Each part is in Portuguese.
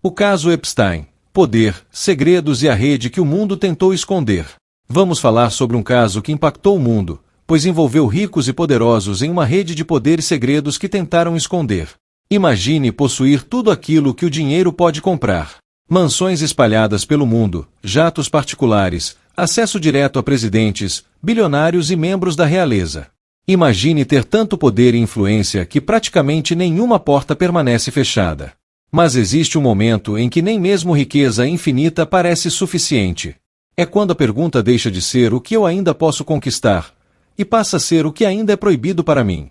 O caso Epstein: poder, segredos e a rede que o mundo tentou esconder. Vamos falar sobre um caso que impactou o mundo, pois envolveu ricos e poderosos em uma rede de poder e segredos que tentaram esconder. Imagine possuir tudo aquilo que o dinheiro pode comprar. Mansões espalhadas pelo mundo, jatos particulares, acesso direto a presidentes, bilionários e membros da realeza. Imagine ter tanto poder e influência que praticamente nenhuma porta permanece fechada. Mas existe um momento em que nem mesmo riqueza infinita parece suficiente. É quando a pergunta deixa de ser o que eu ainda posso conquistar, e passa a ser o que ainda é proibido para mim.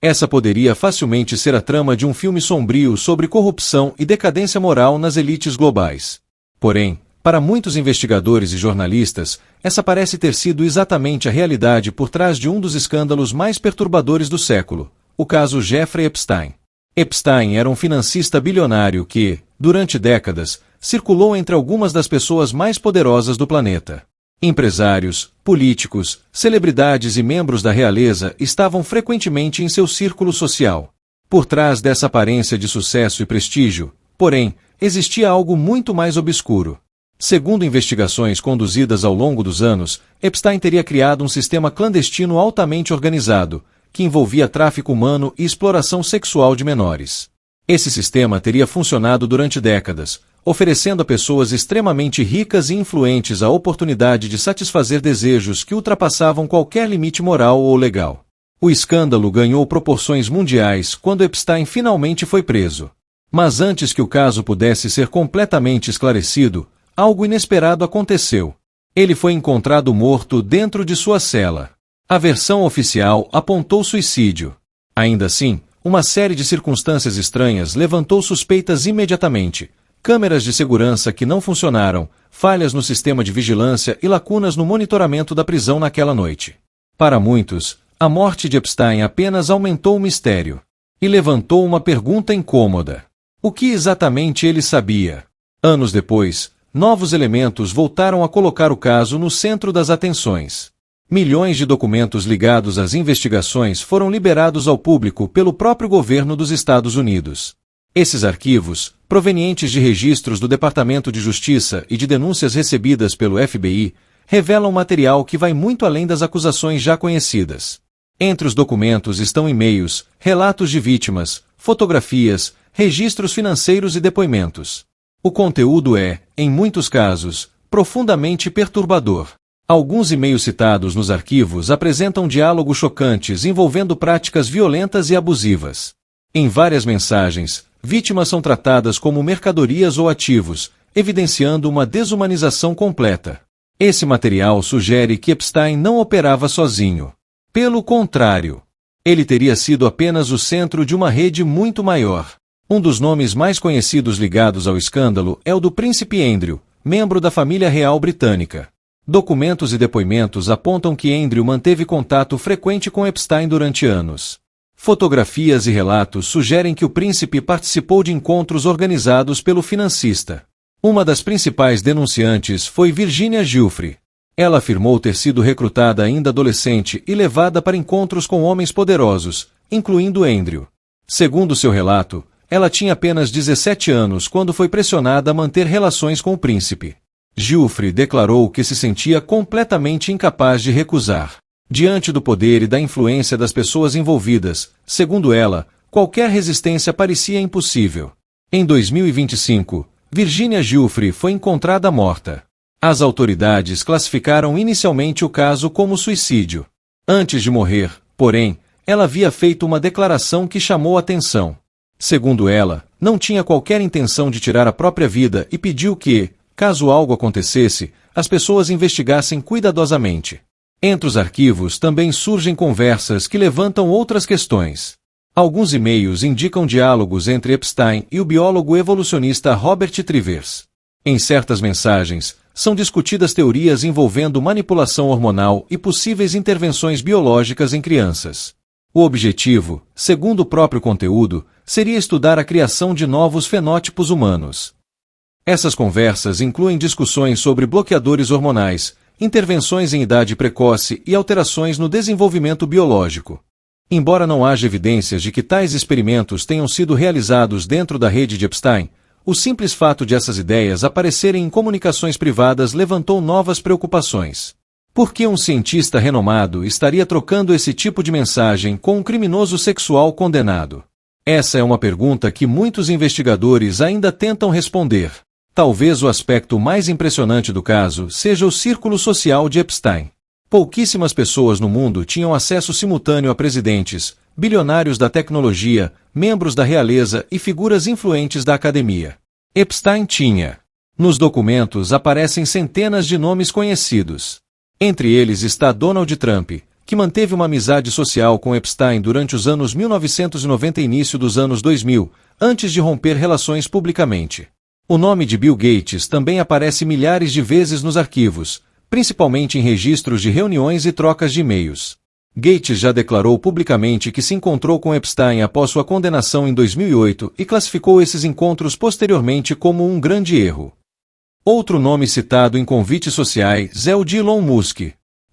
Essa poderia facilmente ser a trama de um filme sombrio sobre corrupção e decadência moral nas elites globais. Porém, para muitos investigadores e jornalistas, essa parece ter sido exatamente a realidade por trás de um dos escândalos mais perturbadores do século, o caso Jeffrey Epstein. Epstein era um financista bilionário que, durante décadas, circulou entre algumas das pessoas mais poderosas do planeta. Empresários, políticos, celebridades e membros da realeza estavam frequentemente em seu círculo social. Por trás dessa aparência de sucesso e prestígio, porém, existia algo muito mais obscuro. Segundo investigações conduzidas ao longo dos anos, Epstein teria criado um sistema clandestino altamente organizado, que envolvia tráfico humano e exploração sexual de menores. Esse sistema teria funcionado durante décadas, oferecendo a pessoas extremamente ricas e influentes a oportunidade de satisfazer desejos que ultrapassavam qualquer limite moral ou legal. O escândalo ganhou proporções mundiais quando Epstein finalmente foi preso. Mas antes que o caso pudesse ser completamente esclarecido, algo inesperado aconteceu. Ele foi encontrado morto dentro de sua cela. A versão oficial apontou suicídio. Ainda assim, uma série de circunstâncias estranhas levantou suspeitas imediatamente. Câmeras de segurança que não funcionaram, falhas no sistema de vigilância e lacunas no monitoramento da prisão naquela noite. Para muitos, a morte de Epstein apenas aumentou o mistério. E levantou uma pergunta incômoda. O que exatamente ele sabia? Anos depois, novos elementos voltaram a colocar o caso no centro das atenções. Milhões de documentos ligados às investigações foram liberados ao público pelo próprio governo dos Estados Unidos. Esses arquivos, provenientes de registros do Departamento de Justiça e de denúncias recebidas pelo FBI, revelam material que vai muito além das acusações já conhecidas. Entre os documentos estão e-mails, relatos de vítimas, fotografias, registros financeiros e depoimentos. O conteúdo é, em muitos casos, profundamente perturbador. Alguns e-mails citados nos arquivos apresentam diálogos chocantes envolvendo práticas violentas e abusivas. Em várias mensagens, vítimas são tratadas como mercadorias ou ativos, evidenciando uma desumanização completa. Esse material sugere que Epstein não operava sozinho. Pelo contrário, ele teria sido apenas o centro de uma rede muito maior. Um dos nomes mais conhecidos ligados ao escândalo é o do príncipe Andrew, membro da família real britânica. Documentos e depoimentos apontam que Andrew manteve contato frequente com Epstein durante anos. Fotografias e relatos sugerem que o príncipe participou de encontros organizados pelo financista. Uma das principais denunciantes foi Virginia Giuffre. Ela afirmou ter sido recrutada ainda adolescente e levada para encontros com homens poderosos, incluindo Andrew. Segundo seu relato, ela tinha apenas 17 anos quando foi pressionada a manter relações com o príncipe. Giuffre declarou que se sentia completamente incapaz de recusar. Diante do poder e da influência das pessoas envolvidas, segundo ela, qualquer resistência parecia impossível. Em 2025, Virginia Giuffre foi encontrada morta. As autoridades classificaram inicialmente o caso como suicídio. Antes de morrer, porém, ela havia feito uma declaração que chamou atenção. Segundo ela, não tinha qualquer intenção de tirar a própria vida e pediu que, caso algo acontecesse, as pessoas investigassem cuidadosamente. Entre os arquivos também surgem conversas que levantam outras questões. Alguns e-mails indicam diálogos entre Epstein e o biólogo evolucionista Robert Trivers. Em certas mensagens, são discutidas teorias envolvendo manipulação hormonal e possíveis intervenções biológicas em crianças. O objetivo, segundo o próprio conteúdo, seria estudar a criação de novos fenótipos humanos. Essas conversas incluem discussões sobre bloqueadores hormonais, intervenções em idade precoce e alterações no desenvolvimento biológico. Embora não haja evidências de que tais experimentos tenham sido realizados dentro da rede de Epstein, O simples fato de essas ideias aparecerem em comunicações privadas levantou novas preocupações. Por que um cientista renomado estaria trocando esse tipo de mensagem com um criminoso sexual condenado? Essa é uma pergunta que muitos investigadores ainda tentam responder. Talvez o aspecto mais impressionante do caso seja o círculo social de Epstein. Pouquíssimas pessoas no mundo tinham acesso simultâneo a presidentes, bilionários da tecnologia, membros da realeza e figuras influentes da academia. Epstein tinha. Nos documentos aparecem centenas de nomes conhecidos. Entre eles está Donald Trump, que manteve uma amizade social com Epstein durante os anos 1990 e início dos anos 2000, antes de romper relações publicamente. O nome de Bill Gates também aparece milhares de vezes nos arquivos, principalmente em registros de reuniões e trocas de e-mails. Gates já declarou publicamente que se encontrou com Epstein após sua condenação em 2008 e classificou esses encontros posteriormente como um grande erro. Outro nome citado em convites sociais é o de Elon Musk.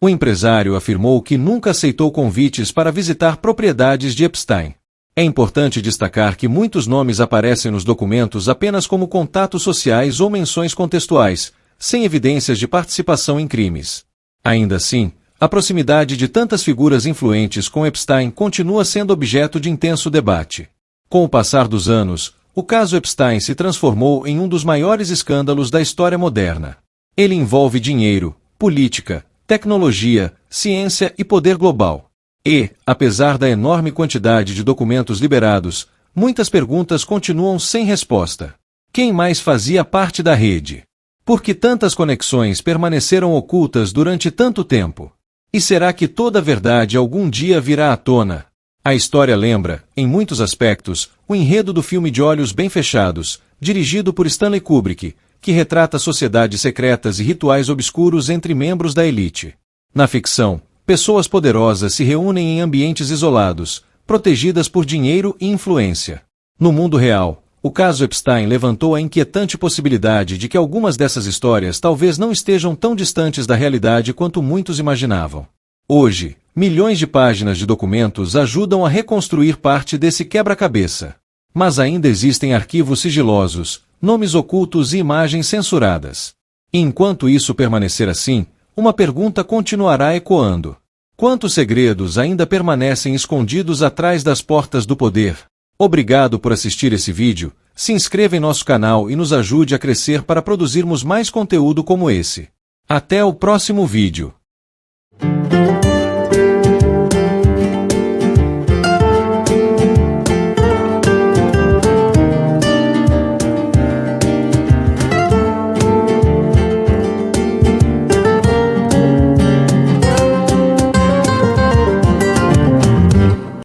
O empresário afirmou que nunca aceitou convites para visitar propriedades de Epstein. É importante destacar que muitos nomes aparecem nos documentos apenas como contatos sociais ou menções contextuais, sem evidências de participação em crimes. Ainda assim, a proximidade de tantas figuras influentes com Epstein continua sendo objeto de intenso debate. Com o passar dos anos, o caso Epstein se transformou em um dos maiores escândalos da história moderna. Ele envolve dinheiro, política, tecnologia, ciência e poder global. E, apesar da enorme quantidade de documentos liberados, muitas perguntas continuam sem resposta. Quem mais fazia parte da rede? Por que tantas conexões permaneceram ocultas durante tanto tempo? E será que toda a verdade algum dia virá à tona? A história lembra, em muitos aspectos, o enredo do filme De Olhos Bem Fechados, dirigido por Stanley Kubrick, que retrata sociedades secretas e rituais obscuros entre membros da elite. Na ficção, pessoas poderosas se reúnem em ambientes isolados, protegidas por dinheiro e influência. No mundo real, o caso Epstein levantou a inquietante possibilidade de que algumas dessas histórias talvez não estejam tão distantes da realidade quanto muitos imaginavam. Hoje, milhões de páginas de documentos ajudam a reconstruir parte desse quebra-cabeça. Mas ainda existem arquivos sigilosos, nomes ocultos e imagens censuradas. E enquanto isso permanecer assim, uma pergunta continuará ecoando. Quantos segredos ainda permanecem escondidos atrás das portas do poder? Obrigado por assistir esse vídeo, se inscreva em nosso canal e nos ajude a crescer para produzirmos mais conteúdo como esse. Até o próximo vídeo.